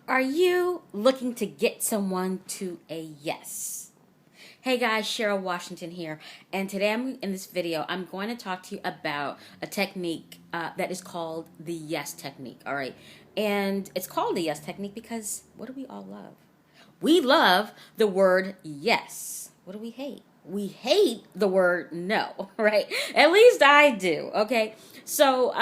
Are you looking to get someone to a yes? Hey guys, Cheryl Washington here, and today in this video, I'm going to talk to you about a technique that is called the yes technique. All right, and it's called the yes technique because what do we all love? We love the word yes. What do we hate? We hate the word no, right? At least I do. Okay, so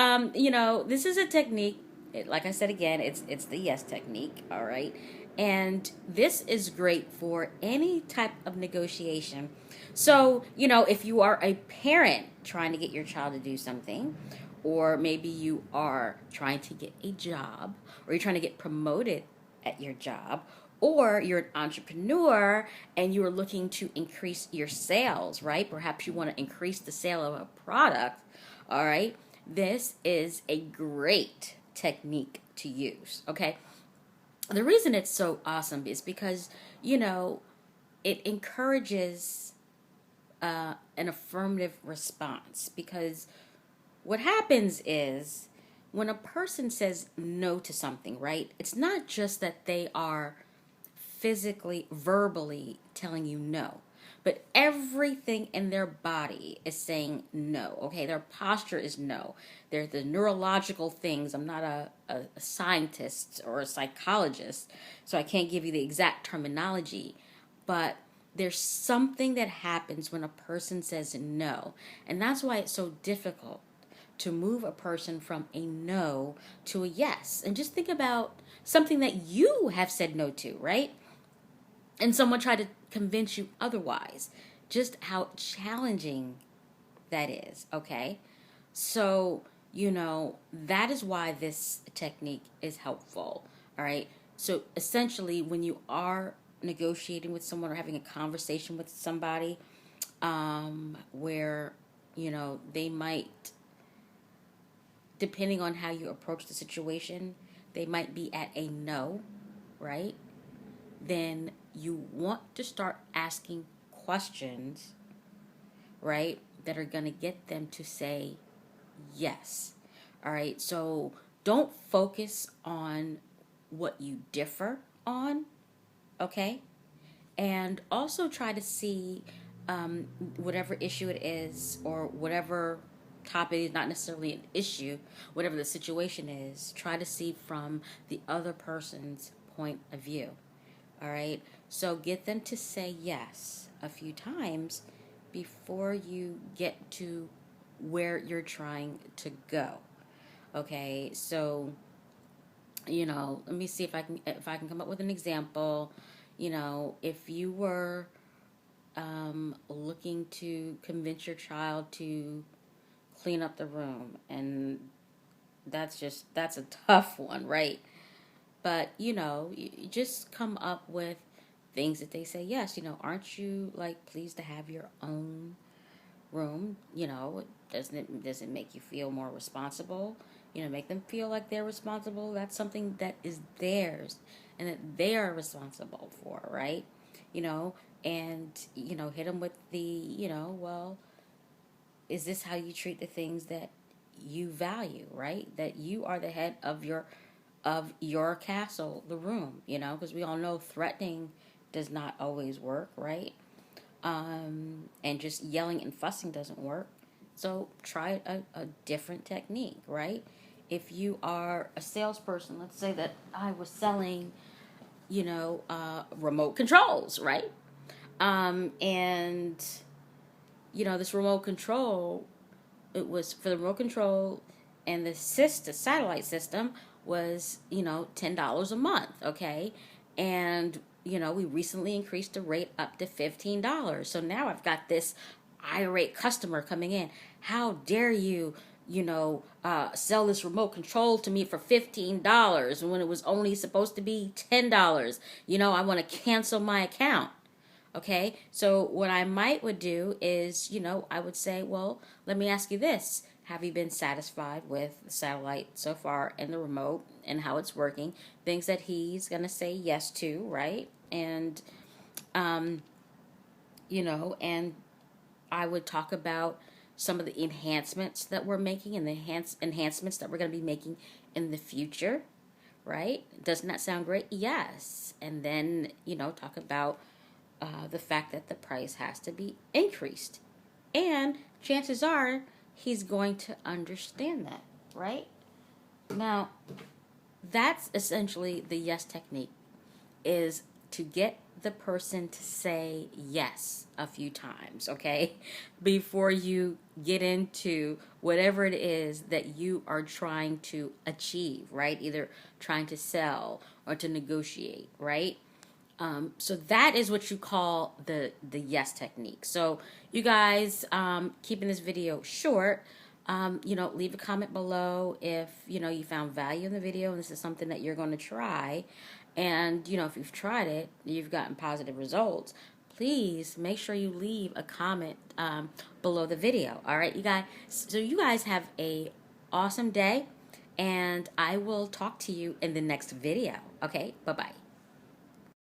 this is a technique. Like I said again, it's the yes technique. All right, and this is great for any type of negotiation. So if you are a parent trying to get your child to do something, or maybe you are trying to get a job, or you're trying to get promoted at your job, or you're an entrepreneur and you're looking to increase your sales, right? Perhaps you want to increase the sale of a product, all right? This is a great technique to use, okay? The reason it's so awesome is because, it encourages an affirmative response. Because what happens is when a person says no to something, right? It's not just that they are physically, verbally telling you no, but everything in their body is saying no. Okay, their posture is no. They're the neurological things. I'm not a scientist or a psychologist, so I can't give you the exact terminology, but there's something that happens when a person says no, and that's why it's so difficult to move a person from a no to a yes. And just think about something that you have said no to, right? And someone tried to convince you otherwise. Just how challenging that is, okay? So, that is why this technique is helpful, all right? So, essentially, when you are negotiating with someone or having a conversation with somebody where, they might, depending on how you approach the situation, they might be at a no, right? Then you want to start asking questions, right, that are going to get them to say yes. All right, so don't focus on what you differ on, okay? And also try to see whatever issue it is, or whatever topic is not necessarily an issue, whatever the situation is, try to see from the other person's point of view. All right. So get them to say yes a few times before you get to where you're trying to go. Okay. So, let me see if I can come up with an example. If you were looking to convince your child to clean up the room, and that's a tough one, right? But, you just come up with things that they say, yes, aren't you like pleased to have your own room? Doesn't it make you feel more responsible? Make them feel like they're responsible. That's something that is theirs and that they are responsible for, right? And, hit them with well, is this how you treat the things that you value, right? That you are the head of your castle, the room, because we all know threatening does not always work, right? And just yelling and fussing doesn't work. So try a different technique, right? If you are a salesperson, let's say that I was selling, remote controls, right? And this remote control, it was for the remote control, and the satellite system was $10 a month, okay? And we recently increased the rate up to $15. So now I've got this irate customer coming in. How dare you sell this remote control to me for $15 when it was only supposed to be $10? I want to cancel my account. Okay, so what I would do is, I would say, well, let me ask you this. Have you been satisfied with the satellite so far and the remote and how it's working? Things that he's going to say yes to, right? And, and I would talk about some of the enhancements that we're making and the enhancements that we're going to be making in the future, right? Doesn't that sound great? Yes. And then, talk about the fact that the price has to be increased. And chances are he's going to understand that, right? Now, that's essentially the yes technique, is to get the person to say yes a few times, okay? Before you get into whatever it is that you are trying to achieve, right? Either trying to sell or to negotiate, right? So that is what you call the yes technique. So you guys, keeping this video short, leave a comment below if, you found value in the video and this is something that you're going to try. And, if you've tried it, you've gotten positive results, please make sure you leave a comment below the video. All right, you guys. So you guys have a awesome day, and I will talk to you in the next video. Okay, bye-bye.